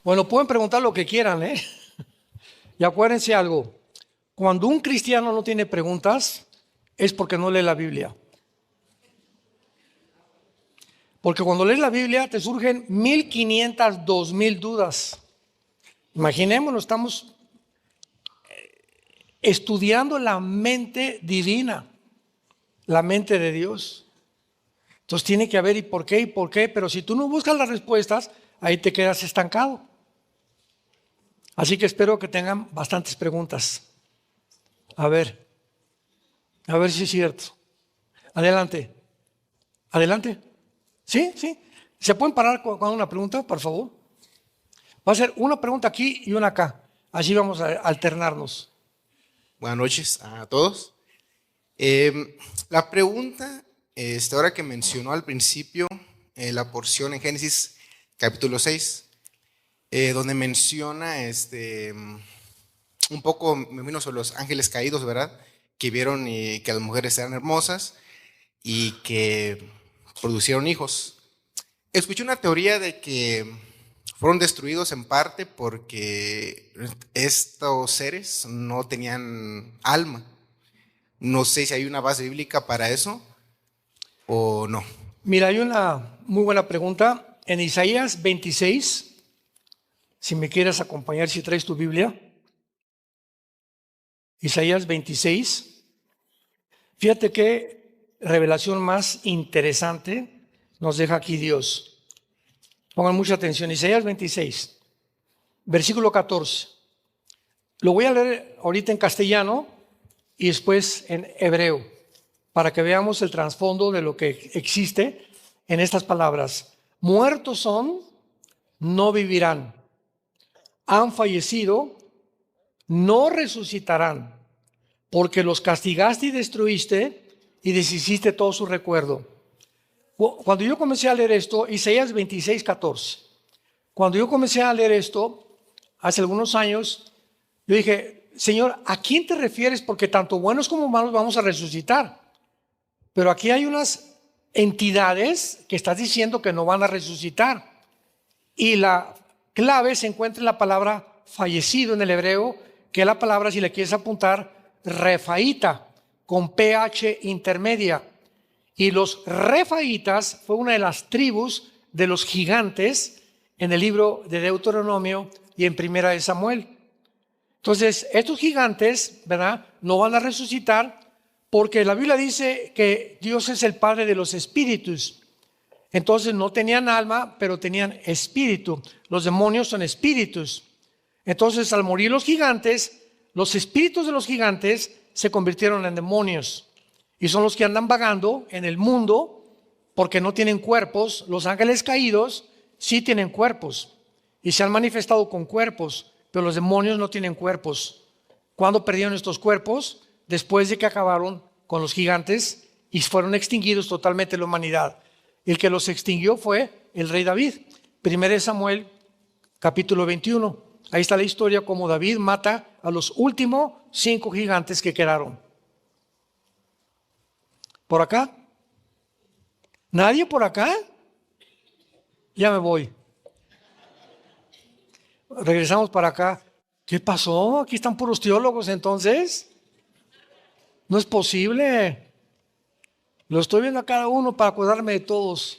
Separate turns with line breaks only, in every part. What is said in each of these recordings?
Bueno, pueden preguntar lo que quieran, ¿eh? Y acuérdense algo, cuando un cristiano no tiene preguntas, es porque no lee la Biblia. Porque cuando lees la Biblia te surgen 1500, 2000 dudas. Imaginémonos, estamos estudiando la mente divina, la mente de Dios. Entonces tiene que haber y por qué, pero si tú no buscas las respuestas, ahí te quedas estancado. Así que espero que tengan bastantes preguntas. A ver si es cierto. Adelante. ¿Sí? ¿Se pueden parar con una pregunta, por favor? Va a ser una pregunta aquí y una acá. Así vamos a alternarnos.
Buenas noches a todos. La pregunta, ahora que mencionó al principio la porción en Génesis capítulo 6, donde menciona un poco, me vino sobre los ángeles caídos, ¿verdad? Que vieron que las mujeres eran hermosas y que producieron hijos. Escuché una teoría de que fueron destruidos en parte porque estos seres no tenían alma. No sé si hay una base bíblica para eso o no.
Mira, hay una muy buena pregunta. En Isaías 26, si me quieres acompañar, si traes tu Biblia. Isaías 26. Fíjate qué revelación más interesante nos deja aquí Dios. Pongan mucha atención. Isaías 26, versículo 14. Lo voy a leer ahorita en castellano y después en hebreo, para que veamos el trasfondo de lo que existe en estas palabras. Muertos son, no vivirán. Han fallecido, no resucitarán, porque los castigaste y destruiste y deshiciste todo su recuerdo. Cuando yo comencé a leer esto, Isaías 26, 14, cuando yo comencé a leer esto, hace algunos años, yo dije, Señor, ¿a quién te refieres? Porque tanto buenos como malos vamos a resucitar. Pero aquí hay unas entidades que estás diciendo que no van a resucitar. Y la clave se encuentra en la palabra fallecido en el hebreo, que es la palabra, si le quieres apuntar, refaíta, con PH intermedia. Y los refaítas fue una de las tribus de los gigantes en el libro de Deuteronomio y en Primera de Samuel. Entonces, estos gigantes, ¿verdad?, no van a resucitar porque la Biblia dice que Dios es el Padre de los espíritus. Entonces no tenían alma, pero tenían espíritu. Los demonios son espíritus. Entonces, al morir los gigantes, los espíritus de los gigantes se convirtieron en demonios. Y son los que andan vagando en el mundo porque no tienen cuerpos. Los ángeles caídos sí tienen cuerpos y se han manifestado con cuerpos, pero los demonios no tienen cuerpos. ¿Cuándo perdieron estos cuerpos? Después de que acabaron con los gigantes y fueron extinguidos totalmente la humanidad. El que los extinguió fue el rey David. 1 Samuel, capítulo 21. Ahí está la historia como David mata a los últimos 5 gigantes que quedaron. ¿Por acá? ¿Nadie por acá? Ya me voy. Regresamos para acá. ¿Qué pasó? Aquí están puros teólogos entonces. No es posible. Lo estoy viendo a cada uno para acordarme de todos.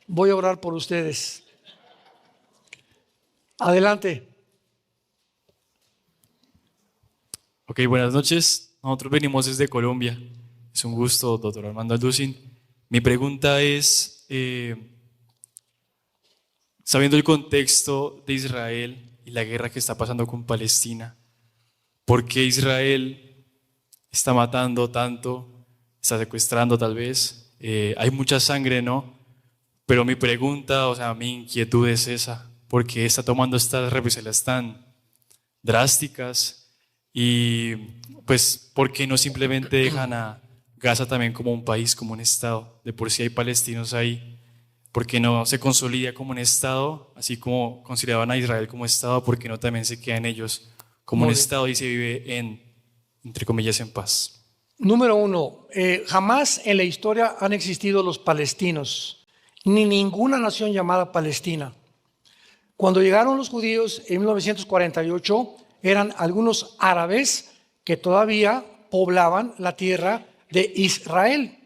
Voy a orar por ustedes. Adelante.
Ok, buenas noches. Nosotros venimos desde Colombia. Es un gusto, doctor Armando Alducin. Mi pregunta es, sabiendo el contexto de Israel y la guerra que está pasando con Palestina, ¿por qué Israel está matando tanto, está secuestrando tal vez? Hay mucha sangre, ¿no? Pero mi pregunta, o sea, mi inquietud es esa, ¿por qué está tomando estas represalias tan drásticas? Y pues, ¿por qué no simplemente dejan a Gaza también como un país, como un estado? De por sí hay palestinos ahí. ¿Por qué no se consolida como un estado, así como consideraban a Israel como estado? ¿Por qué no también se quedan ellos como un estado y se vive entre comillas, en paz?
Número 1, jamás en la historia han existido los palestinos, ni ninguna nación llamada Palestina. Cuando llegaron los judíos en 1948, eran algunos árabes que todavía poblaban la tierra de Israel.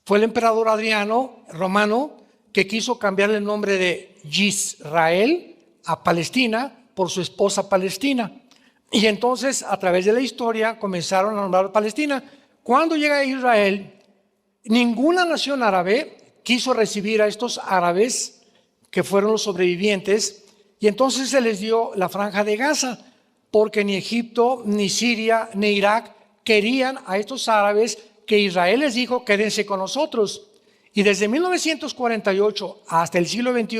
Fue el emperador Adriano Romano que quiso cambiarle el nombre de Yisrael a Palestina por su esposa Palestina. Y entonces, a través de la historia, comenzaron a nombrar Palestina. Cuando llega a Israel, ninguna nación árabe quiso recibir a estos árabes que fueron los sobrevivientes, y entonces se les dio la franja de Gaza, porque ni Egipto, ni Siria, ni Irak querían a estos árabes que Israel les dijo: quédense con nosotros. Y desde 1948 hasta el siglo XXI,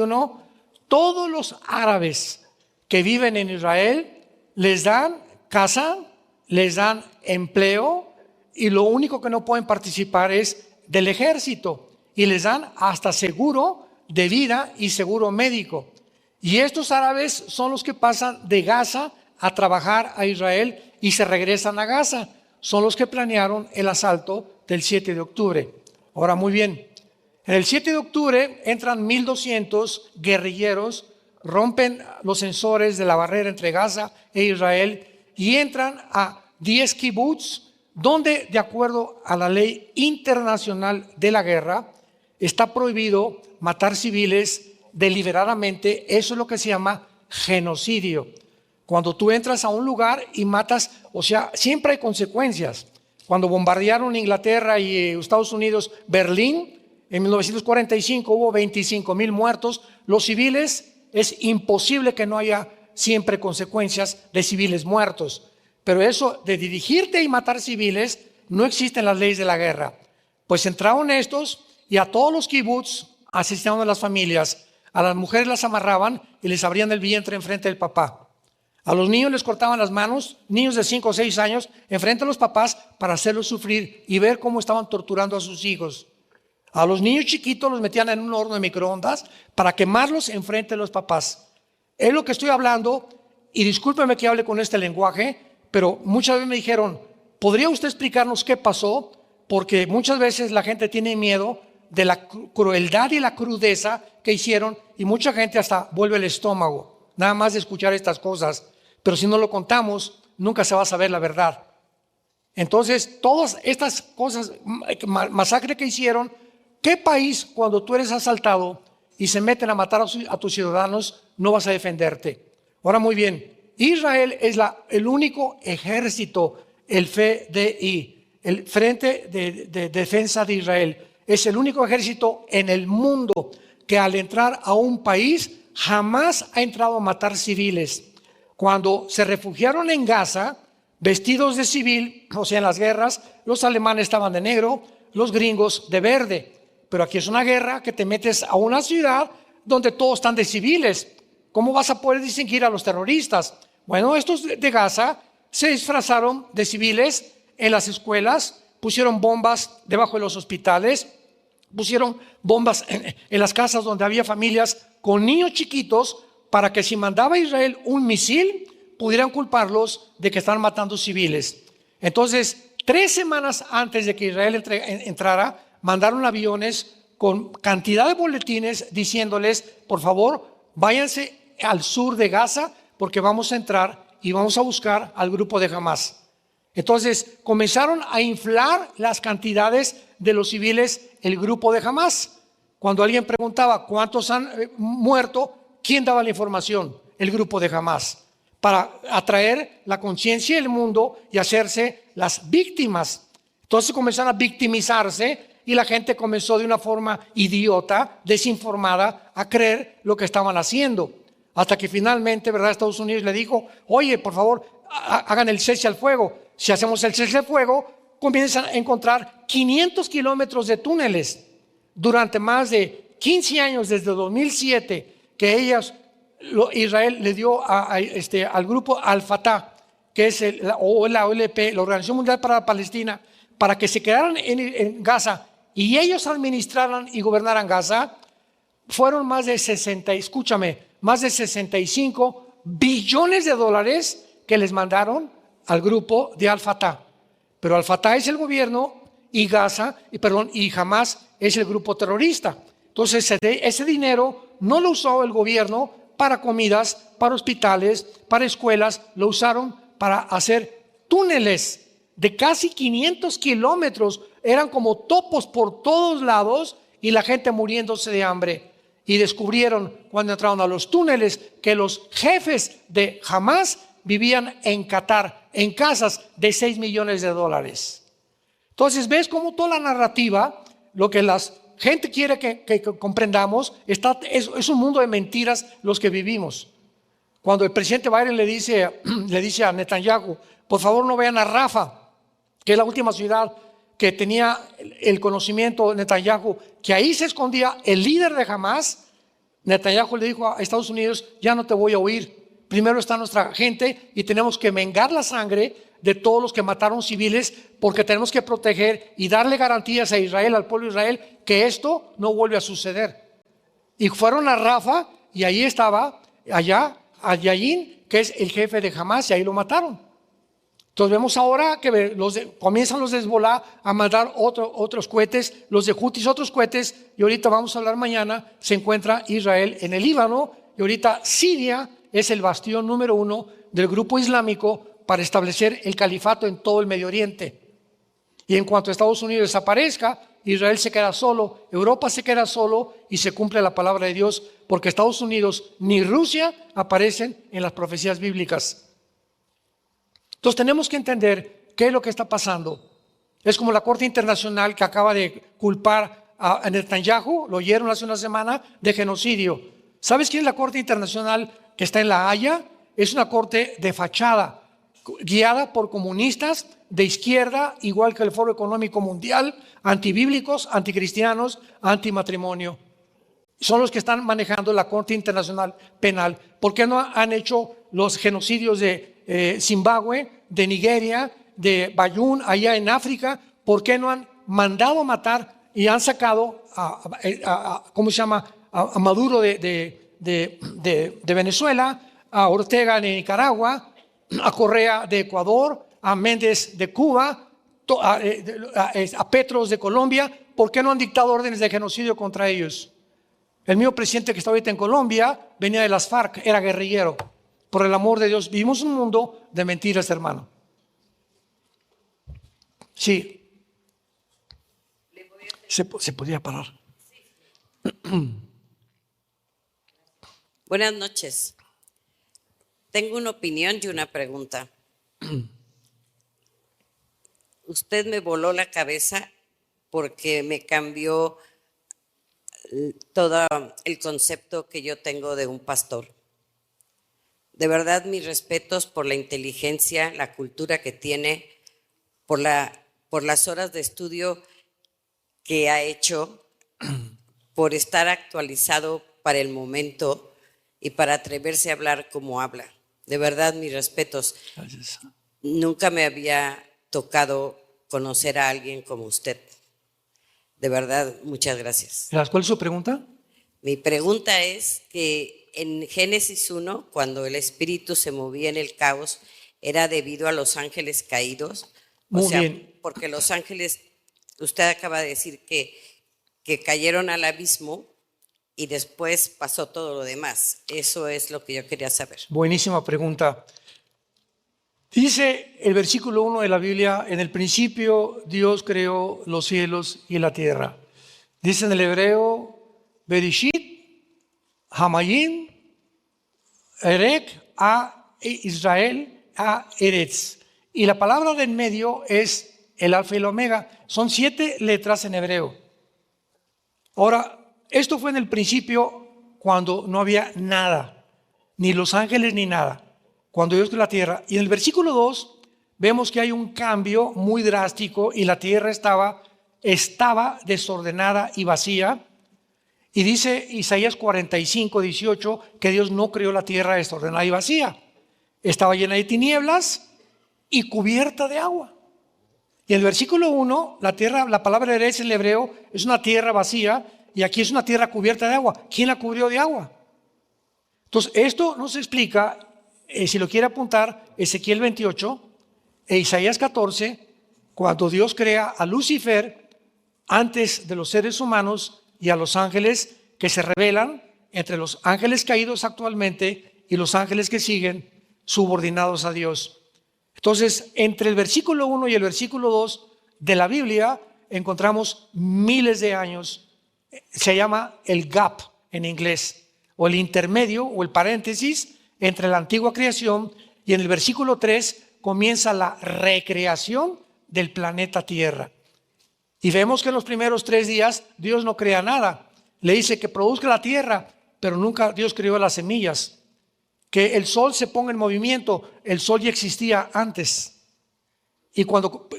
todos los árabes que viven en Israel les dan casa, les dan empleo, y lo único que no pueden participar es del ejército, y les dan hasta seguro de vida y seguro médico. Y estos árabes son los que pasan de Gaza a trabajar a Israel y se regresan a Gaza. Son los que planearon el asalto del 7 de octubre. Ahora, muy bien, en el 7 de octubre entran 1,200 guerrilleros, rompen los sensores de la barrera entre Gaza e Israel y entran a 10 kibutz, donde, de acuerdo a la ley internacional de la guerra, está prohibido matar civiles deliberadamente. Eso es lo que se llama genocidio. Cuando tú entras a un lugar y matas, o sea, siempre hay consecuencias. Cuando bombardearon Inglaterra y Estados Unidos Berlín, en 1945 hubo 25,000 muertos. Los civiles, es imposible que no haya siempre consecuencias de civiles muertos. Pero eso de dirigirte y matar civiles no existe en las leyes de la guerra. Pues entraron estos y a todos los kibutz asesinaron a las familias. A las mujeres las amarraban y les abrían el vientre enfrente del papá. A los niños les cortaban las manos, niños de 5 o 6 años, enfrente de los papás para hacerlos sufrir y ver cómo estaban torturando a sus hijos. A los niños chiquitos los metían en un horno de microondas para quemarlos enfrente de los papás. Es lo que estoy hablando, y discúlpeme que hable con este lenguaje, pero muchas veces me dijeron: ¿podría usted explicarnos qué pasó? Porque muchas veces la gente tiene miedo de la crueldad y la crudeza que hicieron, y mucha gente hasta vuelve el estómago nada más de escuchar estas cosas. Pero si no lo contamos, nunca se va a saber la verdad. Entonces, todas estas cosas, masacre que hicieron, ¿qué país, cuando tú eres asaltado y se meten a matar a tus ciudadanos, no vas a defenderte? Ahora, muy bien, Israel es el único ejército, el FDI, el Frente de Defensa de Israel, es el único ejército en el mundo que al entrar a un país jamás ha entrado a matar civiles. Cuando se refugiaron en Gaza, vestidos de civil, o sea, en las guerras, los alemanes estaban de negro, los gringos de verde. Pero aquí es una guerra que te metes a una ciudad donde todos están de civiles. ¿Cómo vas a poder distinguir a los terroristas? Bueno, estos de Gaza se disfrazaron de civiles en las escuelas, pusieron bombas debajo de los hospitales, pusieron bombas en las casas donde había familias con niños chiquitos, para que si mandaba a Israel un misil, pudieran culparlos de que están matando civiles. Entonces, 3 semanas antes de que Israel entrara, mandaron aviones con cantidad de boletines diciéndoles: por favor, váyanse al sur de Gaza, porque vamos a entrar y vamos a buscar al grupo de Hamás. Entonces comenzaron a inflar las cantidades de los civiles, el grupo de Hamás. Cuando alguien preguntaba cuántos han muerto, ¿quién daba la información? El grupo de Hamás, para atraer la conciencia del mundo y hacerse las víctimas. Entonces comenzaron a victimizarse y la gente comenzó de una forma idiota, desinformada, a creer lo que estaban haciendo. Hasta que finalmente, ¿verdad?, Estados Unidos le dijo: oye, por favor, hagan el cese al fuego. Si hacemos el cese al fuego, comienzan a encontrar 500 kilómetros de túneles. Durante más de 15 años, desde 2007, que Israel le dio al grupo Al-Fatah, que es la OLP, la Organización Mundial para la Palestina, para que se quedaran en Gaza y ellos administraran y gobernaran Gaza. Fueron más de 65 billones de dólares que les mandaron al grupo de Al-Fatah. Pero Al-Fatah es el gobierno y y Hamás es el grupo terrorista. Entonces ese dinero no lo usó el gobierno para comidas, para hospitales, para escuelas. Lo usaron para hacer túneles de casi 500 kilómetros. Eran como topos por todos lados y la gente muriéndose de hambre. Y descubrieron cuando entraron a los túneles que los jefes de Hamás vivían en Qatar, en casas de $6 millones. Entonces ves cómo toda la narrativa, lo que la gente quiere que comprendamos, es un mundo de mentiras los que vivimos. Cuando el presidente Biden le dice a Netanyahu, por favor no vayan a Rafa, que es la última ciudad que tenía el conocimiento de Netanyahu, que ahí se escondía el líder de Hamás. Netanyahu le dijo a Estados Unidos, ya no te voy a oír. Primero está nuestra gente y tenemos que vengar la sangre de todos los que mataron civiles, porque tenemos que proteger y darle garantías a Israel, al pueblo de Israel, que esto no vuelve a suceder. Y fueron a Rafa y ahí estaba, allá, a Yayin, que es el jefe de Hamás, y ahí lo mataron. Entonces vemos ahora que comienzan los de Hezbollah a mandar otros cohetes, los de Houthis otros cohetes, y ahorita vamos a hablar mañana, se encuentra Israel en el Líbano, y ahorita Siria es el bastión número 1 del grupo islámico para establecer el califato en todo el Medio Oriente. Y en cuanto Estados Unidos desaparezca, Israel se queda solo, Europa se queda solo y se cumple la palabra de Dios, porque Estados Unidos ni Rusia aparecen en las profecías bíblicas. Entonces tenemos que entender qué es lo que está pasando. Es como la Corte Internacional que acaba de culpar a Netanyahu, lo oyeron hace una semana, de genocidio. ¿Sabes quién es la Corte Internacional que está en La Haya? Es una corte de fachada, guiada por comunistas de izquierda, igual que el Foro Económico Mundial, antibíblicos, anticristianos, antimatrimonio. Son los que están manejando la Corte Internacional Penal. ¿Por qué no han hecho los genocidios de Zimbabue, de Nigeria, de Bayún, allá en África? ¿Por qué no han mandado matar y han sacado ¿cómo se llama? A Maduro de Venezuela, a Ortega de Nicaragua, a Correa de Ecuador, a Méndez de Cuba, a Petros de Colombia? ¿Por qué no han dictado órdenes de genocidio contra ellos? El mismo presidente que está ahorita en Colombia venía de las FARC, era guerrillero. Por el amor de Dios, vivimos un mundo de mentiras, hermano. Sí. Se podía parar.
Buenas noches. Tengo una opinión y una pregunta. Usted me voló la cabeza porque me cambió todo el concepto que yo tengo de un pastor. De verdad, mis respetos por la inteligencia, la cultura que tiene, por las horas de estudio que ha hecho, por estar actualizado para el momento y para atreverse a hablar como habla. De verdad, mis respetos.
Gracias.
Nunca me había tocado conocer a alguien como usted. De verdad, muchas gracias.
¿Cuál es su pregunta?
Mi pregunta es que en Génesis 1, cuando el espíritu se movía en el caos, ¿era debido a los ángeles caídos?
Muy bien.
Porque los ángeles, usted acaba de decir que cayeron al abismo y después pasó todo lo demás. Eso es lo que yo quería saber.
Buenísima pregunta. Dice el versículo 1 de la Biblia, en el principio Dios creó los cielos y la tierra. Dice en el hebreo, Bereshit, Hamayim, Erek, a Israel, a Eretz. Y la palabra de en medio es el alfa y el omega. Son 7 letras en hebreo. Ahora, esto fue en el principio cuando no había nada, ni los ángeles ni nada. Cuando Dios creó la tierra. Y en el versículo 2 vemos que hay un cambio muy drástico y la tierra estaba desordenada y vacía. Y dice Isaías 45, 18 que Dios no creó la tierra desordenada y vacía. Estaba llena de tinieblas y cubierta de agua. Y en el versículo 1, la palabra Eretz en el hebreo es una tierra vacía y aquí es una tierra cubierta de agua. ¿Quién la cubrió de agua? Entonces, esto nos explica, si lo quiere apuntar, Ezequiel 28 e Isaías 14, cuando Dios crea a Lucifer antes de los seres humanos y a los ángeles que se rebelan entre los ángeles caídos actualmente y los ángeles que siguen subordinados a Dios. Entonces, entre el versículo 1 y el versículo 2 de la Biblia encontramos miles de años. Se llama el gap en inglés, o el intermedio o el paréntesis entre la antigua creación, y en el versículo 3 comienza la recreación del planeta Tierra. Y vemos que en los primeros 3 días Dios no crea nada. Le dice que produzca la tierra, pero nunca Dios creó las semillas. Que el sol se ponga en movimiento, el sol ya existía antes. Y cuando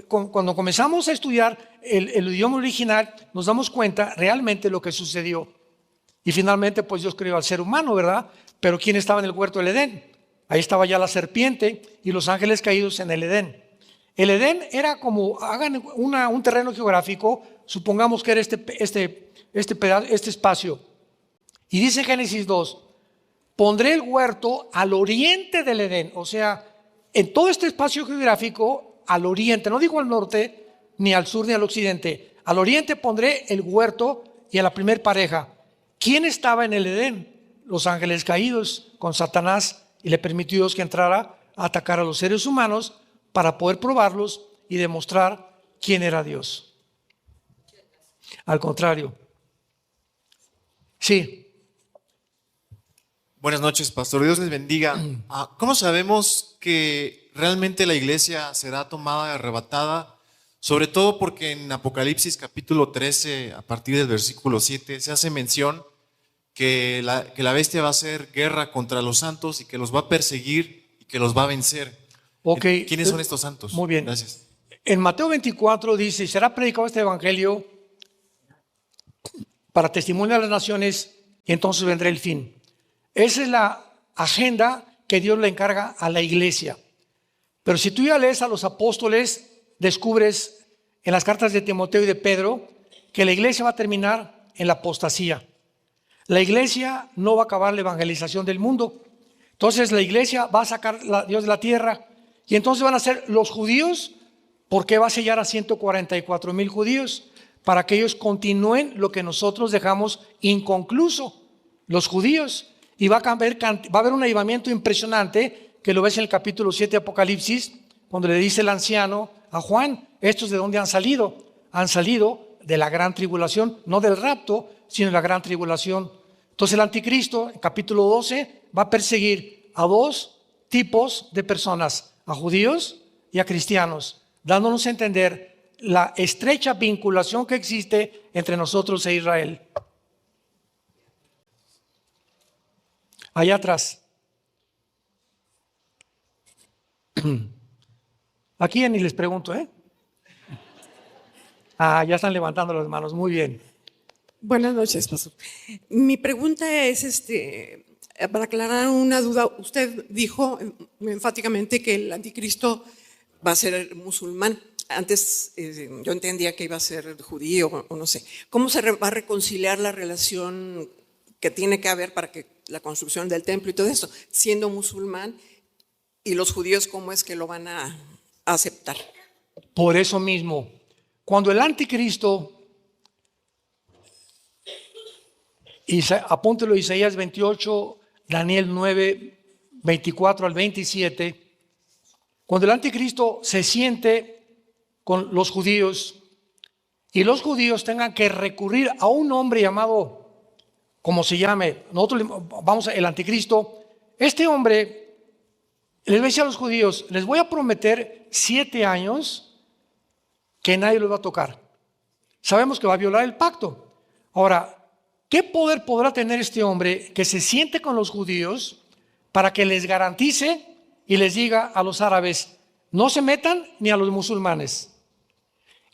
comenzamos a estudiar el idioma original, nos damos cuenta realmente lo que sucedió. Y finalmente, pues Dios creó al ser humano, ¿verdad? Pero ¿quién estaba en el huerto del Edén? Ahí estaba ya la serpiente y los ángeles caídos en el Edén. El Edén era como, hagan un terreno geográfico, supongamos que era este espacio. Y dice Génesis 2, pondré el huerto al oriente del Edén, o sea, en todo este espacio geográfico, al oriente, no digo al norte, ni al sur, ni al occidente, al oriente pondré el huerto y a la primer pareja. ¿Quién estaba en el Edén? Los ángeles caídos con Satanás, y le permitió Dios que entrara a atacar a los seres humanos para poder probarlos y demostrar quién era Dios. Al contrario. Sí.
Buenas noches, pastor. Dios les bendiga. ¿Cómo sabemos que realmente la iglesia será tomada y arrebatada? Sobre todo porque en Apocalipsis capítulo 13, a partir del versículo 7, se hace mención que la bestia va a hacer guerra contra los santos y que los va a perseguir y que los va a vencer.
Okay.
¿Quiénes son estos santos?
Muy bien.
Gracias.
En Mateo 24 dice, será predicado este evangelio para testimonio a las naciones y entonces vendrá el fin. Esa es la agenda que Dios le encarga a la iglesia. Pero si tú ya lees a los apóstoles, descubres en las cartas de Timoteo y de Pedro que la iglesia va a terminar en la apostasía. La iglesia no va a acabar la evangelización del mundo. Entonces la iglesia va a sacar a Dios de la tierra y entonces van a ser los judíos, porque va a sellar a 144,000 judíos para que ellos continúen lo que nosotros dejamos inconcluso, los judíos. Y va a haber un avivamiento impresionante, que lo ves en el capítulo 7 de Apocalipsis, cuando le dice el anciano a Juan, ¿estos de dónde han salido? Han salido de la gran tribulación, no del rapto, sino de la gran tribulación. Entonces el anticristo, en capítulo 12, va a perseguir a 2 tipos de personas, a judíos y a cristianos, dándonos a entender la estrecha vinculación que existe entre nosotros e Israel. Allá atrás. Aquí ni les pregunto, ¿eh? Ya están levantando las manos, muy bien.
Buenas noches, pastor. Mi pregunta es, para aclarar una duda, usted dijo enfáticamente que el anticristo va a ser musulmán. Antes yo entendía que iba a ser judío o no sé. ¿Cómo se va a reconciliar la relación que tiene que haber para que la construcción del templo y todo eso, siendo musulmán, y los judíos cómo es que lo van a aceptar?
Por eso mismo, cuando el anticristo, apúntelo, Isaías 28, Daniel 9, 24 al 27, cuando el anticristo se siente con los judíos y los judíos tengan que recurrir a un hombre llamado, como se llame, nosotros vamos el anticristo, este hombre les decía a los judíos, les voy a prometer 7 años que nadie los va a tocar. Sabemos que va a violar el pacto. Ahora, ¿qué poder podrá tener este hombre que se siente con los judíos para que les garantice y les diga a los árabes, no se metan ni a los musulmanes?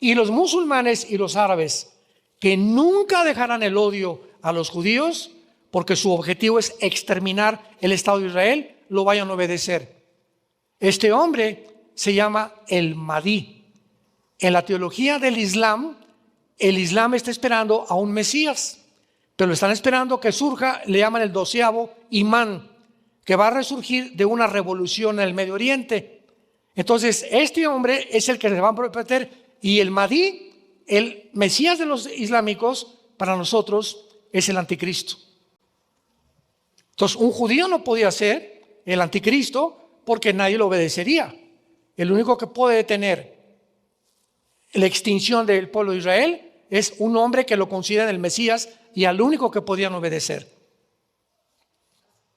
Y los musulmanes y los árabes que nunca dejarán el odio a los judíos, porque su objetivo es exterminar el Estado de Israel, lo vayan a obedecer. Este hombre se llama el Mahdi. En la teología del Islam, el Islam está esperando a un Mesías, pero están esperando que surja, le llaman el 12º imán, que va a resurgir de una revolución en el Medio Oriente. Entonces, este hombre es el que le va a prometer, y el Mahdi, el Mesías de los islámicos, para nosotros es el anticristo. Entonces, un judío no podía ser el anticristo porque nadie lo obedecería. El único que puede detener la extinción del pueblo de Israel es un hombre que lo considera el Mesías y al único que podían obedecer.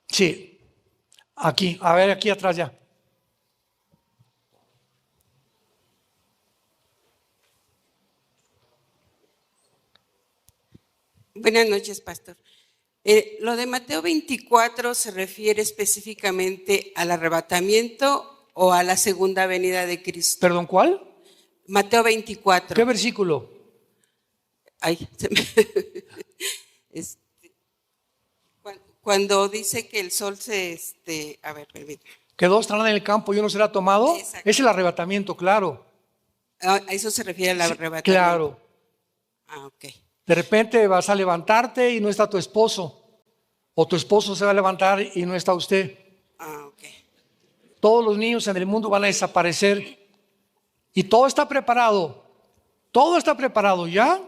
Sí, aquí, a ver, aquí atrás ya.
Buenas noches, pastor. Lo de Mateo 24 se refiere específicamente al arrebatamiento o a la segunda venida de Cristo.
¿Perdón, cuál?
Mateo 24.
¿Qué versículo?
Ay, cuando dice que el sol a ver, permítame.
Que dos estarán en el campo y uno será tomado.
Exacto.
Es el arrebatamiento, claro.
A eso se refiere al arrebatamiento.
Claro.
Ah, ok.
De repente vas a levantarte y no está tu esposo. O tu esposo se va a levantar y no está usted.
Ah, ok.
Todos los niños en el mundo van a desaparecer. Y todo está preparado. Todo está preparado ya.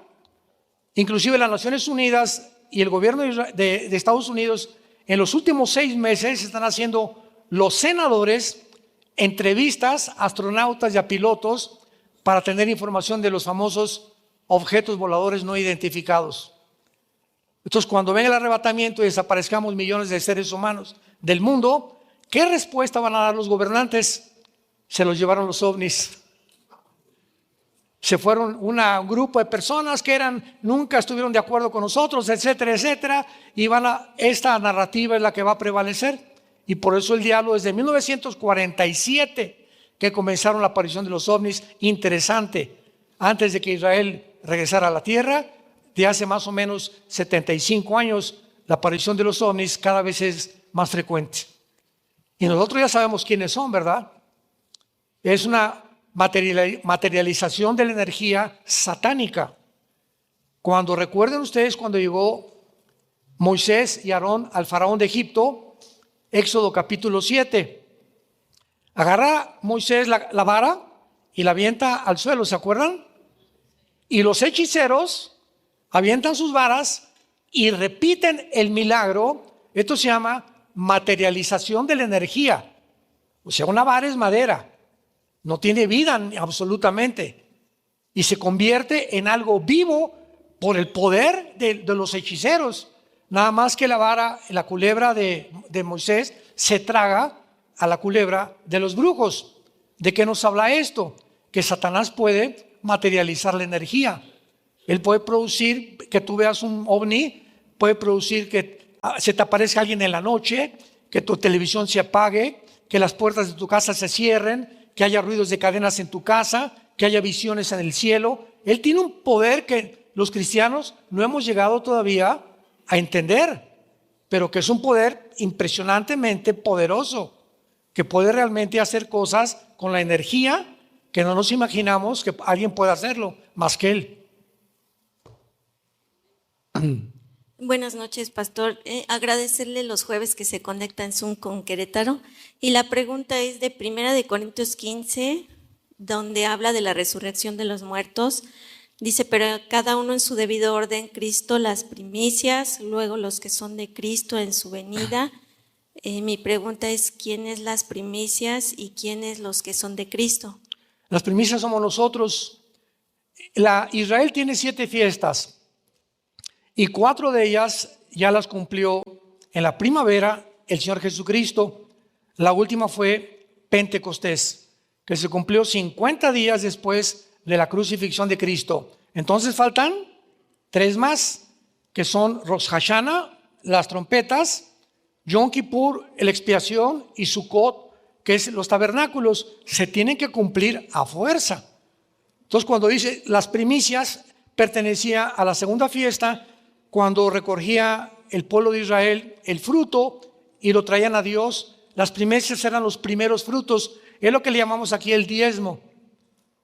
Inclusive las Naciones Unidas y el gobierno de Estados Unidos en los últimos 6 meses están haciendo los senadores entrevistas a astronautas y a pilotos para tener información de los famosos objetos voladores no identificados. Entonces, cuando venga el arrebatamiento y desaparezcamos millones de seres humanos del mundo, ¿qué respuesta van a dar los gobernantes? Se los llevaron los ovnis. Se fueron un grupo de personas que nunca estuvieron de acuerdo con nosotros, etcétera, etcétera, y esta narrativa es la que va a prevalecer. Y por eso el diablo desde 1947 que comenzaron la aparición de los ovnis, interesante, antes de que Israel regresara a la tierra, de hace más o menos 75 años, la aparición de los ovnis cada vez es más frecuente. Y nosotros ya sabemos quiénes son, ¿verdad? Es una materialización de la energía satánica. Cuando recuerden ustedes cuando llegó Moisés y Aarón al faraón de Egipto, Éxodo capítulo 7, agarra Moisés la vara y la avienta al suelo, ¿se acuerdan? Y los hechiceros avientan sus varas y repiten el milagro. Esto se llama materialización de la energía. O sea, una vara es madera, no tiene vida absolutamente, y se convierte en algo vivo por el poder de los hechiceros. Nada más que la vara, la culebra de Moisés se traga a la culebra de los brujos. ¿De qué nos habla esto? Que Satanás puede materializar la energía. Él puede producir que tú veas un ovni, puede producir que se te aparezca alguien en la noche, que tu televisión se apague, que las puertas de tu casa se cierren, que haya ruidos de cadenas en tu casa, que haya visiones en el cielo. Él tiene un poder que los cristianos no hemos llegado todavía a entender, pero que es un poder impresionantemente poderoso, que puede realmente hacer cosas con la energía que no nos imaginamos que alguien pueda hacerlo más que él.
Buenas noches, pastor. Agradecerle los jueves que se conecta en Zoom con Querétaro. Y la pregunta es de 1 Corintios 15, donde habla de la resurrección de los muertos. Dice, pero cada uno en su debido orden, Cristo las primicias, luego los que son de Cristo en su venida. Mi pregunta es, ¿quiénes las primicias y quiénes los que son de Cristo?
Las primicias somos nosotros. Israel tiene 7 fiestas. Y 4 de ellas ya las cumplió en la primavera el Señor Jesucristo. La última fue Pentecostés, que se cumplió 50 días después de la crucifixión de Cristo. Entonces faltan 3 más, que son Rosh Hashanah, las trompetas, Yom Kippur, la expiación, y Sukkot, que es los tabernáculos. Se tienen que cumplir a fuerza. Entonces, cuando dice las primicias, pertenecía a la segunda fiesta, cuando recogía el pueblo de Israel el fruto y lo traían a Dios. Las primicias eran los primeros frutos. Es lo que le llamamos aquí el diezmo.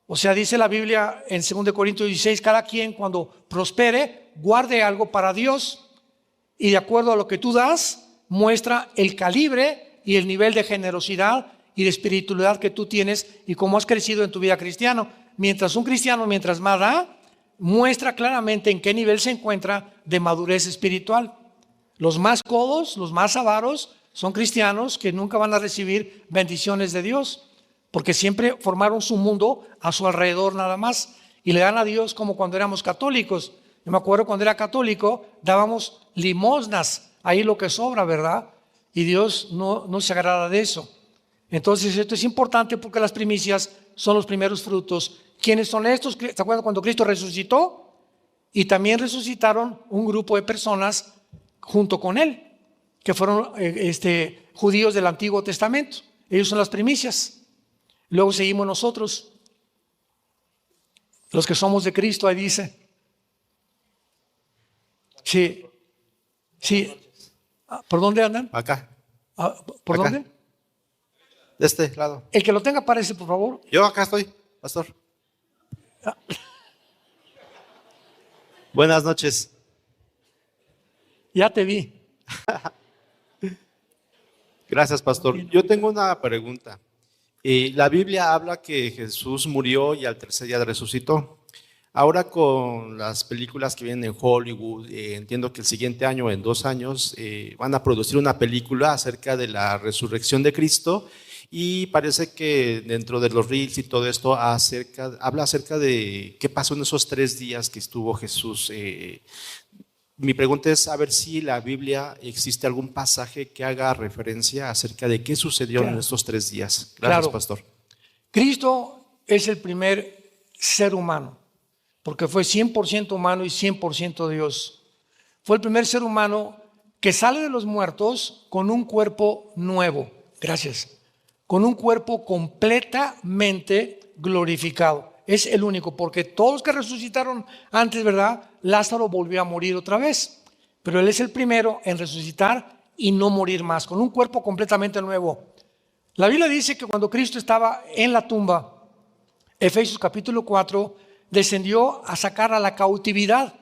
O sea, dice la Biblia en 2 Corintios 16, cada quien cuando prospere, guarde algo para Dios. Y de acuerdo a lo que tú das, muestra el calibre y el nivel de generosidad y de espiritualidad que tú tienes y cómo has crecido en tu vida cristiana. Mientras un cristiano, mientras más da, muestra claramente en qué nivel se encuentra de madurez espiritual. Los más codos, los más avaros, son cristianos que nunca van a recibir bendiciones de Dios, porque siempre formaron su mundo a su alrededor nada más, y le dan a Dios como cuando éramos católicos. Yo me acuerdo cuando era católico, dábamos limosnas, ahí lo que sobra, ¿verdad? Y Dios no se agrada de eso. Entonces esto es importante porque las primicias son los primeros frutos. ¿Quiénes son estos? ¿Se acuerdan cuando Cristo resucitó? Y también resucitaron un grupo de personas junto con Él, que fueron judíos del Antiguo Testamento. Ellos son las primicias. Luego seguimos nosotros, los que somos de Cristo, ahí dice. Sí. ¿Por dónde andan?
Acá.
¿Por
Acá.
dónde?
De este lado.
El que lo tenga, párese, por favor.
Yo acá estoy, pastor. Buenas noches.
Ya te vi.
Gracias, pastor. Yo tengo una pregunta. La Biblia habla que Jesús murió y al tercer día resucitó. Ahora con las películas que vienen en Hollywood, entiendo que el siguiente año, en 2 años, van a producir una película acerca de la resurrección de Cristo y parece que dentro de los reels y todo esto habla acerca de qué pasó en esos 3 días que estuvo Jesús. Mi pregunta es saber si en la Biblia existe algún pasaje que haga referencia acerca de qué sucedió en estos 3 días. Gracias,
Claro.
pastor.
Cristo es el primer ser humano, porque fue 100% humano y 100% Dios. Fue el primer ser humano que sale de los muertos con un cuerpo nuevo. Gracias. Con un cuerpo completamente glorificado. Es el único, porque todos los que resucitaron antes, ¿verdad? Lázaro volvió a morir otra vez, pero él es el primero en resucitar y no morir más, con un cuerpo completamente nuevo. La Biblia dice que cuando Cristo estaba en la tumba, Efesios capítulo 4, descendió a sacar a la cautividad,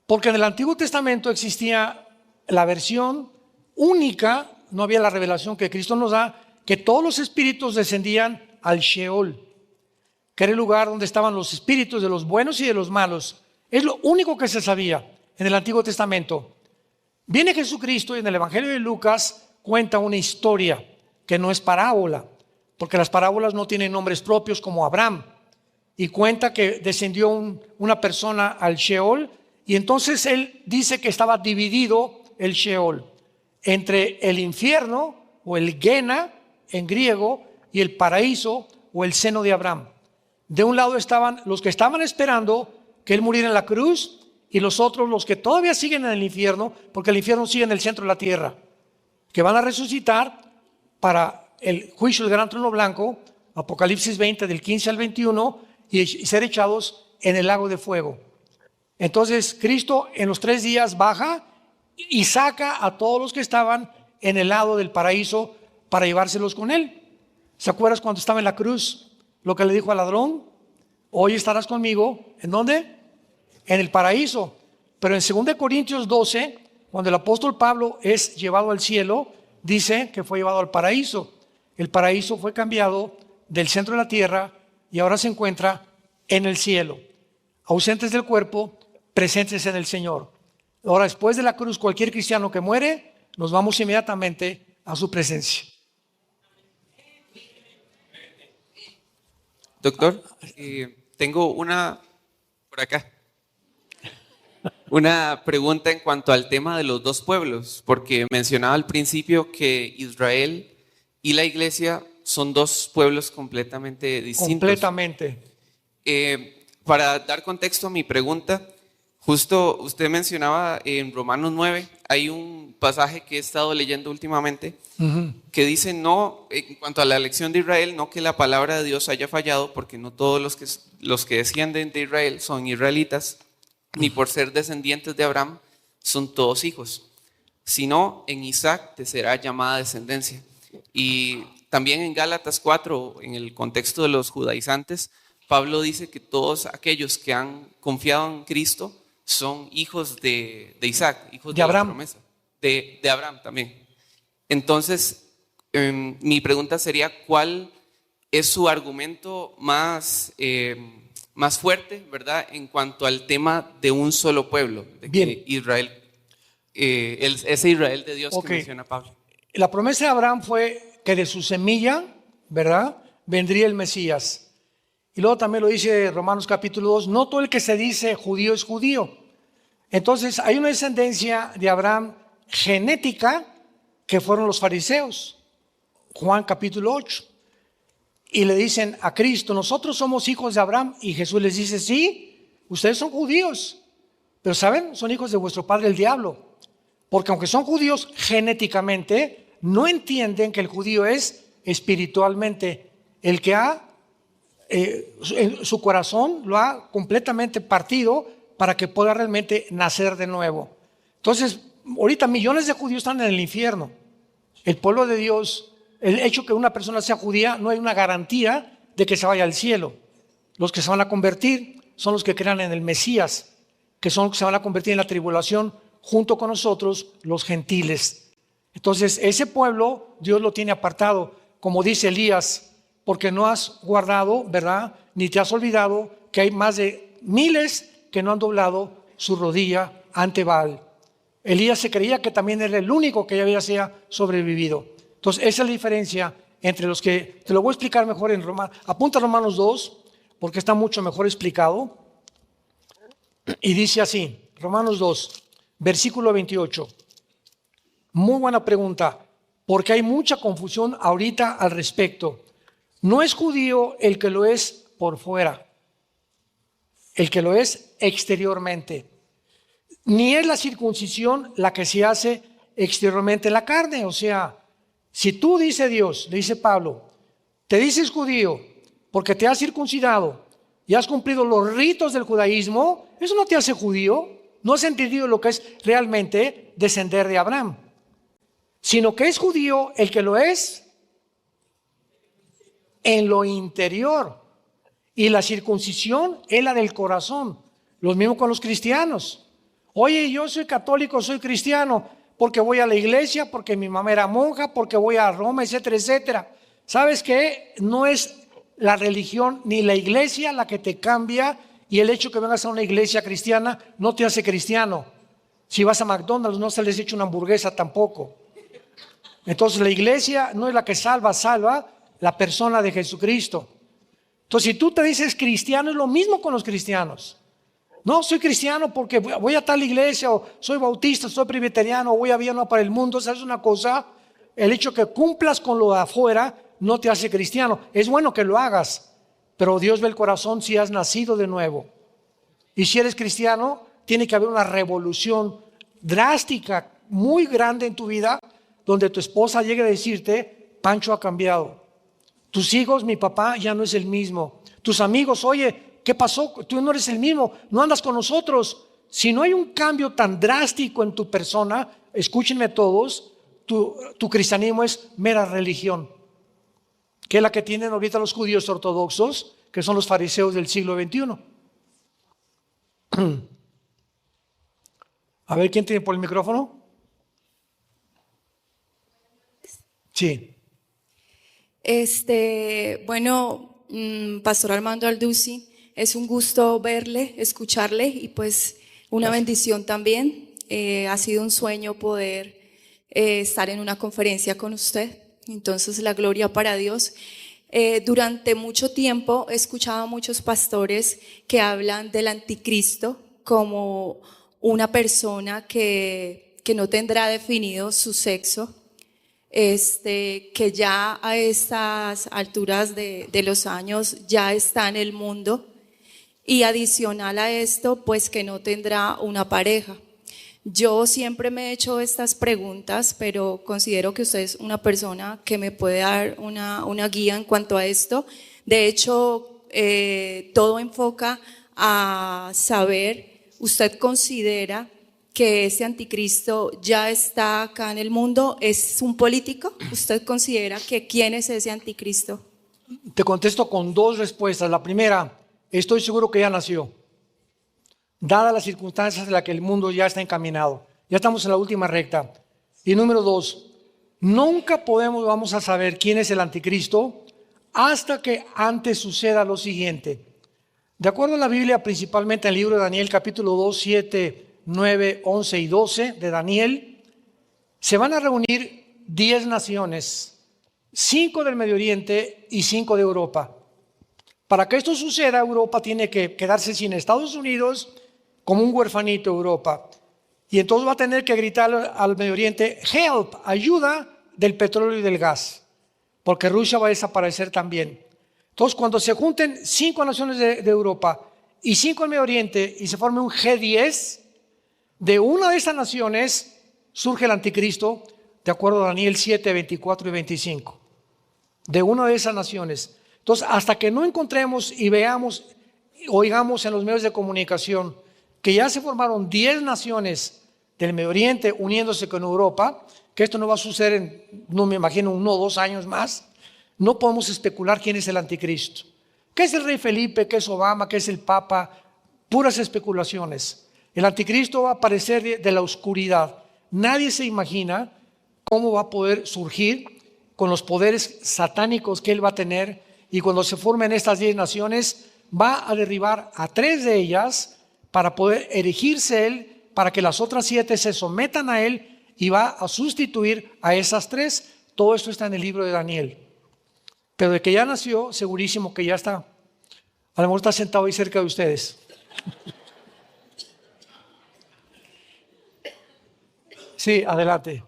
porque en el Antiguo Testamento existía la versión única, no había la revelación que Cristo nos da, que todos los espíritus descendían al Sheol, que era el lugar donde estaban los espíritus de los buenos y de los malos. Es lo único que se sabía en el Antiguo Testamento. Viene Jesucristo y en el Evangelio de Lucas cuenta una historia que no es parábola, porque las parábolas no tienen nombres propios como Abraham. Y cuenta que descendió una persona al Sheol y entonces él dice que estaba dividido el Sheol entre el infierno o el Gena en griego y el paraíso o el seno de Abraham. De un lado estaban los que estaban esperando que él muriera en la cruz y los otros los que todavía siguen en el infierno, porque el infierno sigue en el centro de la tierra, que van a resucitar para el juicio del gran trono blanco, Apocalipsis 20 del 15 al 21, y ser echados en el lago de fuego. Entonces Cristo en los 3 días baja y saca a todos los que estaban en el lado del paraíso para llevárselos con él. ¿Se acuerdas cuando estaba en la cruz? Lo que le dijo al ladrón: hoy estarás conmigo, ¿en dónde? En el paraíso. Pero en 2 Corintios 12, cuando el apóstol Pablo es llevado al cielo, dice que fue llevado al paraíso. El paraíso fue cambiado del centro de la tierra y ahora se encuentra en el cielo. Ausentes del cuerpo, presentes en el Señor. Ahora, después de la cruz, cualquier cristiano que muere, nos vamos inmediatamente a su presencia.
Doctor, tengo por acá, una pregunta en cuanto al tema de los 2 pueblos, porque mencionaba al principio que Israel y la iglesia son 2 pueblos completamente distintos.
Completamente.
Para dar contexto a mi pregunta, justo usted mencionaba en Romanos 9, hay un pasaje que he estado leyendo últimamente que dice no, en cuanto a la elección de Israel, no que la palabra de Dios haya fallado, porque no todos los que descienden de Israel son israelitas, ni por ser descendientes de Abraham son todos hijos, sino en Isaac te será llamada descendencia. Y también en Gálatas 4, en el contexto de los judaizantes, Pablo dice que todos aquellos que han confiado en Cristo son hijos de Isaac, hijos de
Abraham.
La promesa, de Abraham también. Entonces, mi pregunta sería, ¿cuál es su argumento más fuerte, verdad, en cuanto al tema de un solo pueblo, de
Bien.
que Israel? ese Israel de Dios
Ok.
que menciona Pablo.
La promesa de Abraham fue que de su semilla, ¿verdad?, vendría el Mesías. Y luego también lo dice Romanos capítulo 2, no todo el que se dice judío es judío. Entonces hay una descendencia de Abraham genética que fueron los fariseos. Juan capítulo 8. Y le dicen a Cristo, nosotros somos hijos de Abraham. Y Jesús les dice, sí, ustedes son judíos. Pero ¿saben? Son hijos de vuestro padre el diablo. Porque aunque son judíos genéticamente, no entienden que el judío es espiritualmente el que ha, su corazón lo ha completamente partido para que pueda realmente nacer de nuevo. Entonces, ahorita millones de judíos están en el infierno. El pueblo de Dios, el hecho que una persona sea judía no hay una garantía de que se vaya al cielo. Los que se van a convertir son los que crean en el Mesías, que son los que se van a convertir en la tribulación junto con nosotros, los gentiles. Entonces, ese pueblo Dios lo tiene apartado, como dice Elías, porque no has guardado, ¿verdad?, ni te has olvidado que hay más de miles que no han doblado su rodilla ante Baal. Elías se creía que también era el único que ya había sobrevivido. Entonces, esa es la diferencia entre los que, te lo voy a explicar mejor en Romanos. Apunta a Romanos 2, porque está mucho mejor explicado. Y dice así, Romanos 2, versículo 28. Muy buena pregunta, porque hay mucha confusión ahorita al respecto. No es judío el que lo es por fuera, el que lo es exteriormente. Ni es la circuncisión la que se hace exteriormente en la carne. O sea, si tú, dice Dios, le dice Pablo, te dices judío porque te has circuncidado y has cumplido los ritos del judaísmo, eso no te hace judío. No has entendido lo que es realmente descender de Abraham, sino que es judío el que lo es en lo interior, y la circuncisión es la del corazón. Lo mismo con los cristianos. Oye, yo soy católico, soy cristiano porque voy a la iglesia, porque mi mamá era monja, porque voy a Roma, etcétera, etcétera. ¿Sabes qué? No es la religión ni la iglesia la que te cambia, y el hecho que vengas a una iglesia cristiana no te hace cristiano. Si vas a McDonald's no se les echa una hamburguesa tampoco. Entonces la iglesia no es la que salva la persona de Jesucristo. Entonces, si tú te dices cristiano, es lo mismo con los cristianos. No, soy cristiano porque voy a tal iglesia, o soy bautista, soy presbiteriano, o voy a Viena para el mundo. ¿Sabes una cosa? El hecho que cumplas con lo de afuera no te hace cristiano. Es bueno que lo hagas, pero Dios ve el corazón si has nacido de nuevo. Y si eres cristiano, tiene que haber una revolución drástica, muy grande en tu vida, donde tu esposa llegue a decirte, Pancho ha cambiado. Tus hijos, mi papá ya no es el mismo. Tus amigos, oye, ¿qué pasó? Tú no eres el mismo, no andas con nosotros. Si no hay un cambio tan drástico en tu persona, escúchenme todos, tu cristianismo es mera religión, que es la que tienen ahorita los judíos ortodoxos, que son los fariseos del siglo XXI. A ver, ¿quién tiene por el micrófono? Sí.
Bueno, Pastor Armando Aldusi, es un gusto verle, escucharle, y pues una bendición también. Ha sido un sueño poder estar en una conferencia con usted, entonces la gloria para Dios. Durante mucho tiempo he escuchado a muchos pastores que hablan del anticristo como una persona que no tendrá definido su sexo, que ya a estas alturas de los años ya está en el mundo, y adicional a esto, pues que no tendrá una pareja. Yo siempre me he hecho estas preguntas, pero considero que usted es una persona que me puede dar una guía en cuanto a esto. De hecho, todo enfoca a saber, ¿usted considera que ese anticristo ya está acá en el mundo? ¿Es un político? ¿Usted considera que quién es ese anticristo?
Te contesto con dos respuestas. La primera, estoy seguro que ya nació, dadas las circunstancias en las que el mundo ya está encaminado. Ya estamos en la última recta. Y número dos, nunca vamos a saber quién es el anticristo hasta que antes suceda lo siguiente. De acuerdo a la Biblia, principalmente en el libro de Daniel, capítulo 2, 7 9, 11 y 12 de Daniel, se van a reunir 10 naciones, 5 del Medio Oriente y 5 de Europa. Para que esto suceda, Europa tiene que quedarse sin Estados Unidos como un huerfanito Europa. Y entonces va a tener que gritar al Medio Oriente, help, ayuda del petróleo y del gas, porque Rusia va a desaparecer también. Entonces, cuando se junten 5 naciones de Europa y 5 del Medio Oriente y se forme un G10, de una de esas naciones surge el anticristo, de acuerdo a Daniel 7, 24 y 25. De una de esas naciones. Entonces, hasta que no encontremos y veamos, oigamos en los medios de comunicación que ya se formaron 10 naciones del Medio Oriente uniéndose con Europa, que esto no va a suceder en, no me imagino, 1 o 2 años más, no podemos especular quién es el anticristo. ¿Qué es el rey Felipe? ¿Qué es Obama? ¿Qué es el Papa? Puras especulaciones. El anticristo va a aparecer de la oscuridad. Nadie se imagina cómo va a poder surgir con los poderes satánicos que él va a tener, y cuando se formen estas 10 naciones va a derribar a 3 de ellas para poder erigirse él, para que las otras 7 se sometan a él, y va a sustituir a esas 3. Todo esto está en el libro de Daniel. Pero de que ya nació, segurísimo que ya está. A lo mejor está sentado ahí cerca de ustedes. Sí, adelante.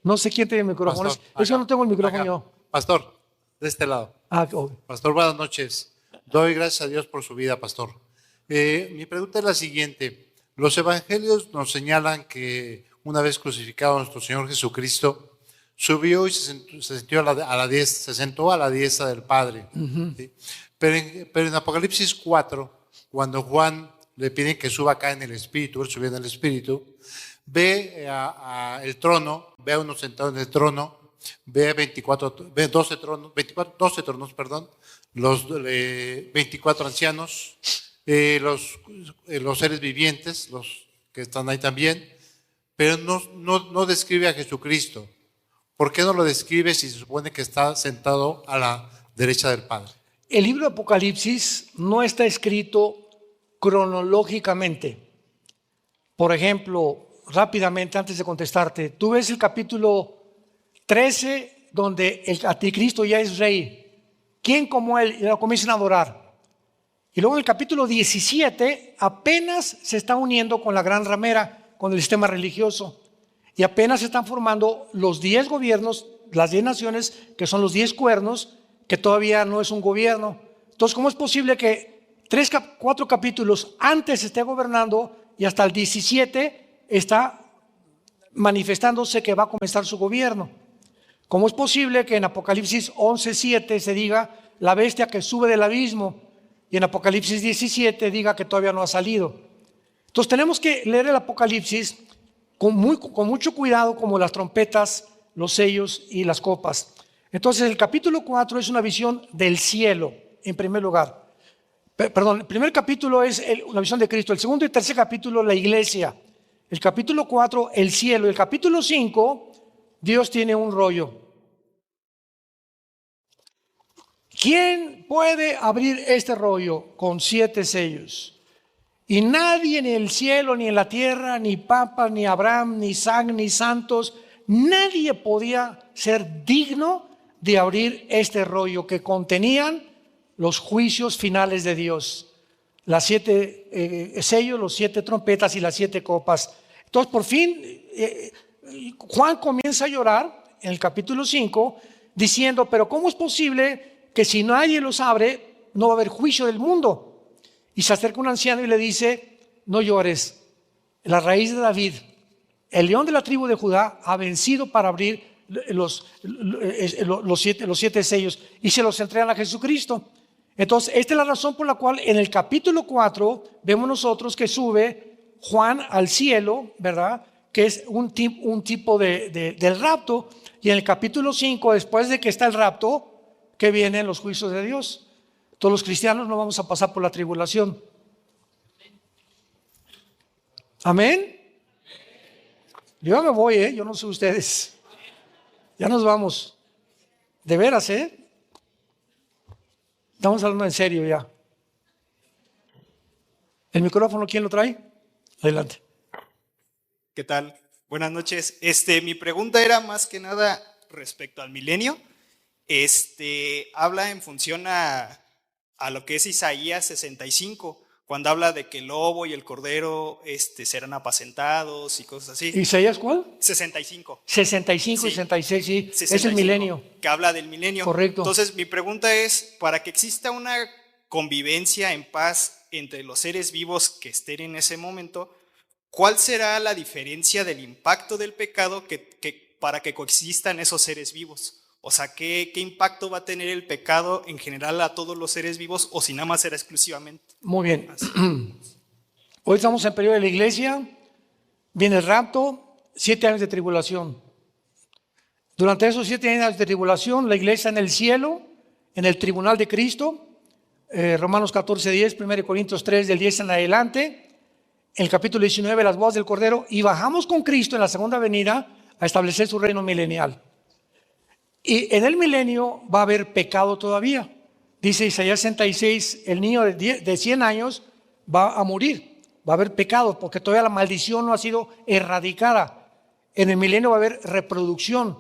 No sé quién tiene el micrófono. Yo no tengo el micrófono yo.
Pastor, de este lado. Pastor, buenas noches. Doy gracias a Dios por su vida, pastor. Mi pregunta es la siguiente. Los evangelios nos señalan que una vez crucificado nuestro Señor Jesucristo, subió y se sentó a la diestra del Padre. ¿Sí? Pero en Apocalipsis 4, cuando Juan le piden que suba acá en el Espíritu, él subió en el Espíritu, ve el trono, ve a uno sentado en el trono, ve 12 tronos, los 24 ancianos, los seres vivientes, los que están ahí también, pero no describe a Jesucristo. ¿Por qué no lo describe si se supone que está sentado a la derecha del Padre?
El libro de Apocalipsis no está escrito cronológicamente. Por ejemplo, rápidamente, antes de contestarte, tú ves el capítulo 13, donde el anticristo ya es rey. ¿Quién como él? Y lo comienzan a adorar. Y luego en el capítulo 17, apenas se está uniendo con la gran ramera, con el sistema religioso. Y apenas se están formando los 10 gobiernos, las 10 naciones, que son los 10 cuernos, que todavía no es un gobierno. Entonces, ¿cómo es posible que 4 capítulos antes esté gobernando y hasta el 17 está manifestándose que va a comenzar su gobierno? ¿Cómo es posible que en Apocalipsis 11:7 se diga la bestia que sube del abismo y en Apocalipsis 17 diga que todavía no ha salido? Entonces tenemos que leer el Apocalipsis con mucho cuidado, como las trompetas, los sellos y las copas. Entonces el capítulo 4 es una visión del cielo, en primer lugar. Perdón, el primer capítulo es la visión de Cristo. El segundo y tercer capítulo, la iglesia. El capítulo 4, el cielo. El capítulo 5, Dios tiene un rollo. ¿Quién puede abrir este rollo con 7 sellos? Y nadie, ni en el cielo, ni en la tierra, ni papas, ni Abraham, ni Isaac, ni santos, nadie podía ser digno de abrir este rollo que contenían los juicios finales de Dios. Las 7 sellos, los 7 trompetas y las 7 copas. Entonces, por fin, Juan comienza a llorar en el capítulo 5, diciendo, pero ¿cómo es posible que si nadie los abre, no va a haber juicio del mundo? Y se acerca un anciano y le dice, no llores, la raíz de David, el león de la tribu de Judá, ha vencido para abrir los 7 sellos, y se los entregan a Jesucristo. Entonces, esta es la razón por la cual en el capítulo 4 vemos nosotros que sube Juan al cielo, ¿verdad? Que es un tipo del rapto. Y en el capítulo 5, después de que está el rapto, que vienen los juicios de Dios. Todos los cristianos no vamos a pasar por la tribulación. Amén. Yo ya me voy, yo no sé ustedes. Ya nos vamos. De veras, Estamos hablando en serio ya. ¿El micrófono quién lo trae? Adelante.
¿Qué tal? Buenas noches. Mi pregunta era más que nada respecto al milenio. Habla en función a lo que es Isaías 65, cuando habla de que el lobo y el cordero serán apacentados y cosas así.
¿Isaías cuál?
65.
65,
Sí.
66, sí.
65,
Es el milenio.
Que habla del milenio.
Correcto.
Entonces, mi pregunta es, para que exista una convivencia en paz entre los seres vivos que estén en ese momento, ¿cuál será la diferencia del impacto del pecado para que coexistan esos seres vivos? O sea, ¿qué impacto va a tener el pecado en general a todos los seres vivos o si nada más será exclusivamente?
Muy bien. Hoy estamos en periodo de la iglesia, viene el rapto, 7 años de tribulación. Durante esos 7 años de tribulación, la iglesia en el cielo, en el tribunal de Cristo, Romanos 14:10, 1 Corintios 3, del 10 en adelante, en el capítulo 19, las bodas del Cordero, y bajamos con Cristo en la segunda venida a establecer su reino milenial. Y en el milenio va a haber pecado todavía. Dice Isaías 66, el niño de 100 años va a morir, va a haber pecado, porque todavía la maldición no ha sido erradicada. En el milenio va a haber reproducción,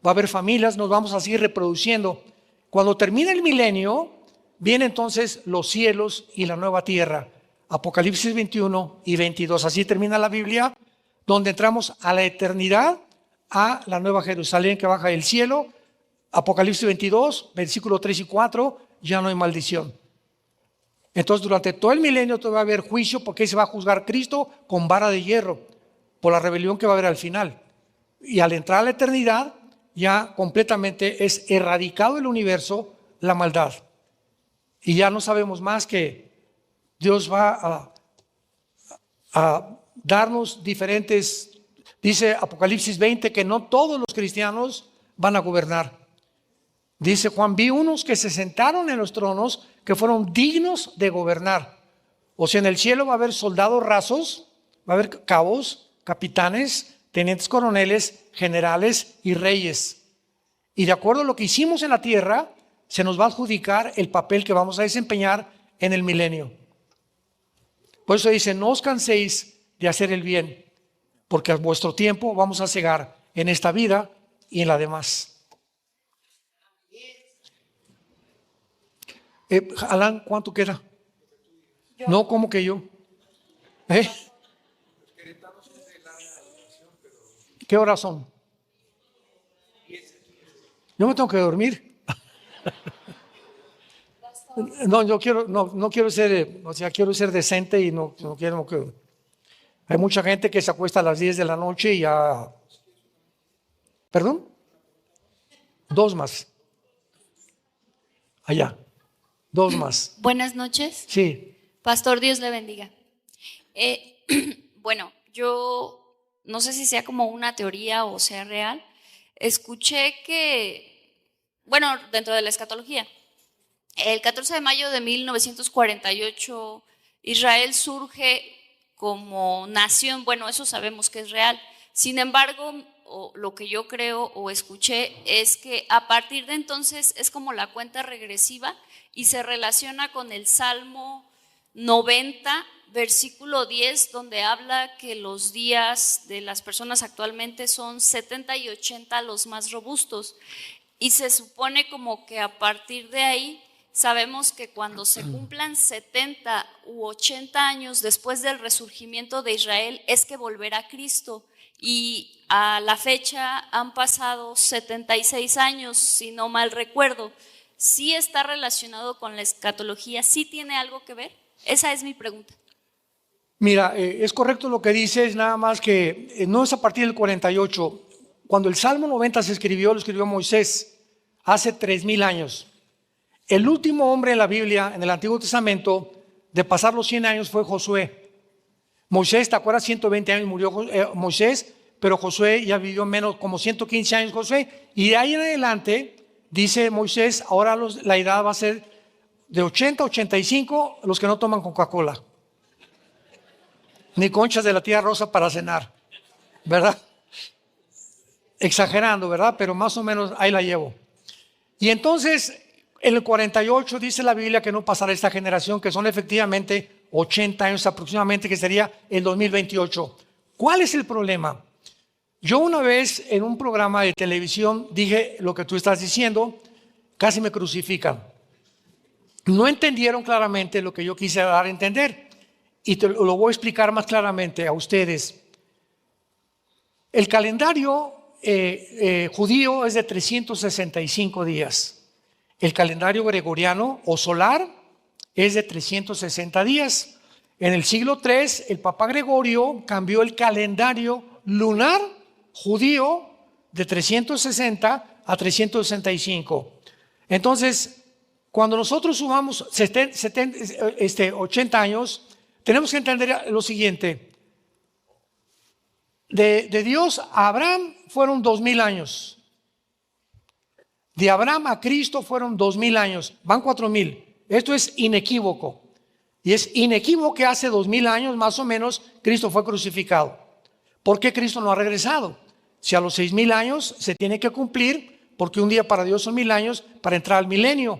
va a haber familias, nos vamos a seguir reproduciendo. Cuando termine el milenio, vienen entonces los cielos y la nueva tierra. Apocalipsis 21 y 22, así termina la Biblia, donde entramos a la eternidad, a la nueva Jerusalén que baja del cielo. Apocalipsis 22, versículo 3 y 4, ya no hay maldición. Entonces, durante todo el milenio va a haber juicio, porque se va a juzgar Cristo con vara de hierro por la rebelión que va a haber al final. Y al entrar a la eternidad, ya completamente es erradicado del universo la maldad. Y ya no sabemos más que Dios va a darnos diferentes. Dice Apocalipsis 20 que no todos los cristianos van a gobernar. Dice Juan, vi unos que se sentaron en los tronos que fueron dignos de gobernar. O sea, en el cielo va a haber soldados rasos, va a haber cabos, capitanes, tenientes coroneles, generales y reyes. Y de acuerdo a lo que hicimos en la tierra, se nos va a adjudicar el papel que vamos a desempeñar en el milenio. Por eso dice, no os canséis de hacer el bien, porque a vuestro tiempo vamos a cegar en esta vida y en la demás. Alan, ¿cuánto queda? Yo. No, ¿cómo que yo? ¿Qué horas son? Yo me tengo que dormir. No, yo quiero, no quiero ser, o sea, quiero ser decente y no quiero que. Hay mucha gente que se acuesta a las 10 de la noche y ya. ¿Perdón? 2 más. Allá. 2 más.
Buenas noches.
Sí.
Pastor, Dios le bendiga. Bueno, yo no sé si sea como una teoría o sea real. Escuché que, bueno, dentro de la escatología, el 14 de mayo de 1948, Israel surge como nación. Bueno, eso sabemos que es real. Sin embargo, lo que yo creo o escuché es que a partir de entonces es como la cuenta regresiva y se relaciona con el Salmo 90, versículo 10, donde habla que los días de las personas actualmente son 70 y 80 los más robustos. Y se supone como que a partir de ahí sabemos que cuando se cumplan 70 u 80 años después del resurgimiento de Israel es que volverá Cristo. Y a la fecha han pasado 76 años, si no mal recuerdo. ¿Sí está relacionado con la escatología? ¿Sí tiene algo que ver? Esa es mi pregunta.
Mira, es correcto lo que dices, nada más que no es a partir del 48. Cuando el Salmo 90 se escribió, lo escribió Moisés hace 3000 años. El último hombre en la Biblia, en el Antiguo Testamento, de pasar los 100 años fue Josué. Moisés, ¿te acuerdas? 120 años murió Moisés, pero Josué ya vivió menos, como 115 años Josué. Y de ahí en adelante, dice Moisés, ahora la edad va a ser de 80 a 85 los que no toman Coca-Cola. Ni conchas de la tía Rosa para cenar, ¿verdad? Exagerando, ¿verdad? Pero más o menos ahí la llevo. Y entonces, en el 48 dice la Biblia que no pasará esta generación, que son efectivamente 80 años aproximadamente, que sería el 2028. ¿Cuál es el problema? Yo una vez en un programa de televisión dije lo que tú estás diciendo, casi me crucifican. No entendieron claramente lo que yo quise dar a entender y te lo voy a explicar más claramente a ustedes. El calendario judío es de 365 días. El calendario gregoriano o solar es de 360 días. En el siglo III, el Papa Gregorio cambió el calendario lunar judío de 360 a 365. Entonces, cuando nosotros sumamos 80 años, tenemos que entender lo siguiente. De Dios a Abraham fueron 2000 años. De Abraham a Cristo fueron 2000 años. Van 4000. Esto es inequívoco. Y es inequívoco que hace 2000 años más o menos Cristo fue crucificado. ¿Por qué Cristo no ha regresado? Si a los 6000 años se tiene que cumplir, porque un día para Dios son 1000 años para entrar al milenio.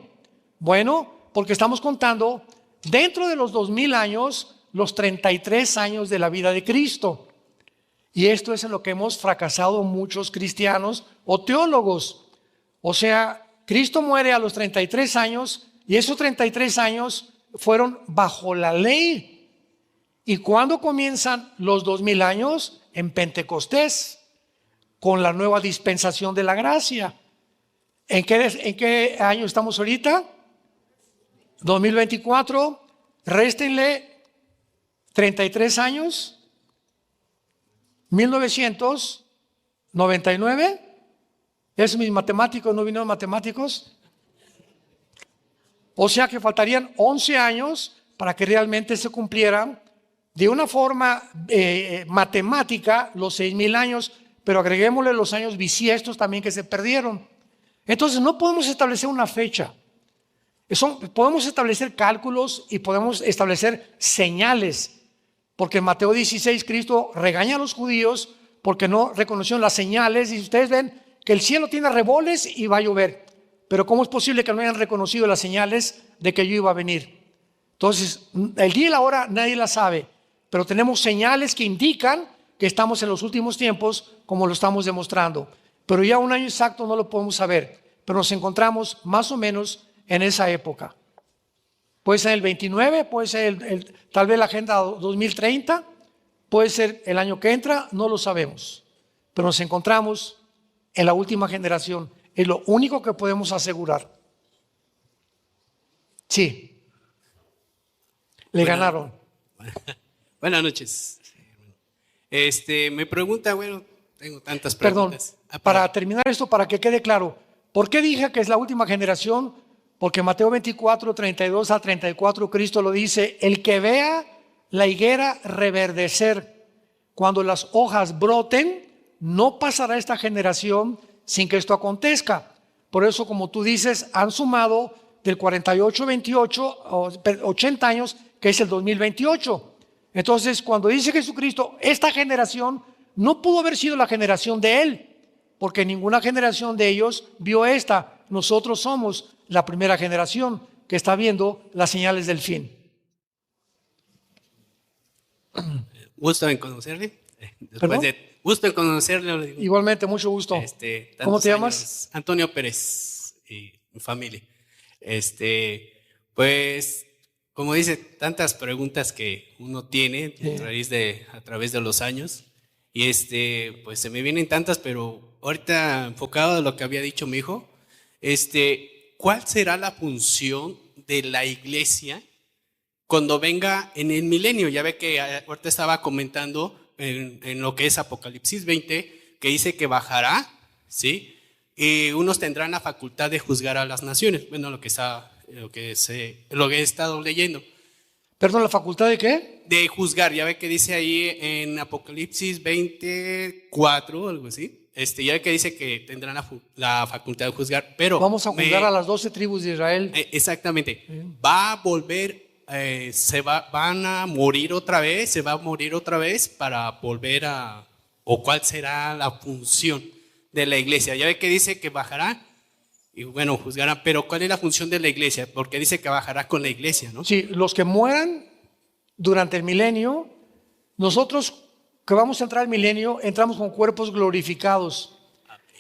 Bueno, porque estamos contando dentro de los 2000 años los 33 años de la vida de Cristo. Y esto es en lo que hemos fracasado muchos cristianos o teólogos. O sea, Cristo muere a los 33 años y esos 33 años fueron bajo la ley. ¿Y cuándo comienzan los 2000 años? En Pentecostés, con la nueva dispensación de la gracia. ¿En qué año estamos ahorita? 2024. Réstenle 33 años. 1999. ¿Esos mis matemáticos no vinieron matemáticos? O sea que faltarían 11 años para que realmente se cumplieran de una forma matemática los 6000 años, pero agreguémosle los años bisiestos también que se perdieron. Entonces no podemos establecer una fecha. Podemos establecer cálculos y podemos establecer señales, porque en Mateo 16 Cristo regaña a los judíos porque no reconocieron las señales y ustedes ven que el cielo tiene reboles y va a llover. Pero ¿cómo es posible que no hayan reconocido las señales de que yo iba a venir? Entonces, el día y la hora nadie la sabe, pero tenemos señales que indican que estamos en los últimos tiempos, como lo estamos demostrando. Pero ya un año exacto no lo podemos saber, pero nos encontramos más o menos en esa época. Puede ser el 29, puede ser tal vez la Agenda 2030, puede ser el año que entra, no lo sabemos. Pero nos encontramos en la última generación. Es lo único que podemos asegurar. Sí. Le ganaron.
Buenas noches. Me pregunta, bueno, tengo tantas preguntas.
Perdón, para terminar esto, para que quede claro, ¿por qué dije que es la última generación? Porque Mateo 24, 32 a 34, Cristo lo dice: el que vea la higuera reverdecer, cuando las hojas broten, no pasará esta generación sin que esto acontezca. Por eso, como tú dices, han sumado del 48, 28, 80 años, que es el 2028. Entonces, cuando dice Jesucristo, esta generación no pudo haber sido la generación de Él, porque ninguna generación de ellos vio esta. Nosotros somos la primera generación que está viendo las señales del fin.
Gusto en conocerle. Gusto en conocerle.
Igualmente, mucho gusto. ¿Cómo te llamas?
Antonio Pérez y mi familia. Pues, como dice, tantas preguntas que uno tiene a través de los años. Y pues se me vienen tantas, pero ahorita enfocado a lo que había dicho mi hijo, ¿cuál será la función de la iglesia cuando venga en el milenio? Ya ve que ahorita estaba comentando en lo que es Apocalipsis 20, que dice que bajará, ¿sí? Y unos tendrán la facultad de juzgar a las naciones. Bueno, lo que he estado leyendo.
¿Perdón, la facultad de qué?
De juzgar. Ya ve que dice ahí en Apocalipsis 24, algo así. Ya ve que dice que tendrán la facultad de juzgar, pero
vamos a juzgar a las 12 tribus de Israel.
Exactamente. Va a volver. Van a morir otra vez, se va a morir otra vez para volver a, o cuál será la función de la iglesia. Ya ve que dice que bajará y bueno, juzgará, pero ¿cuál es la función de la iglesia? Porque dice que bajará con la iglesia, ¿no?
Sí, los que mueran durante el milenio, nosotros que vamos a entrar al milenio, entramos con cuerpos glorificados.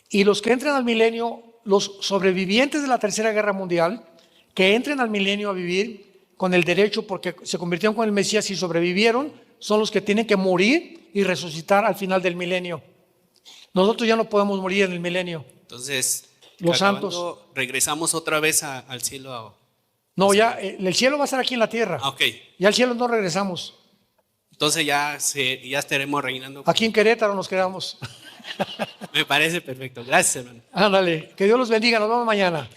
Y los que entran al milenio, los sobrevivientes de la Tercera Guerra Mundial, que entren al milenio a vivir con el derecho porque se convirtieron con el Mesías y sobrevivieron, son los que tienen que morir y resucitar al final del milenio. Nosotros ya no podemos morir en el milenio.
Entonces,
los
acabando,
santos.
regresamos otra vez al cielo.
No, ya el cielo va a estar aquí en la tierra.
Ok.
Ya al cielo no regresamos.
Entonces ya estaremos reinando.
Aquí en Querétaro nos quedamos.
Me parece perfecto. Gracias, hermano.
Ándale, que Dios los bendiga. Nos vemos mañana.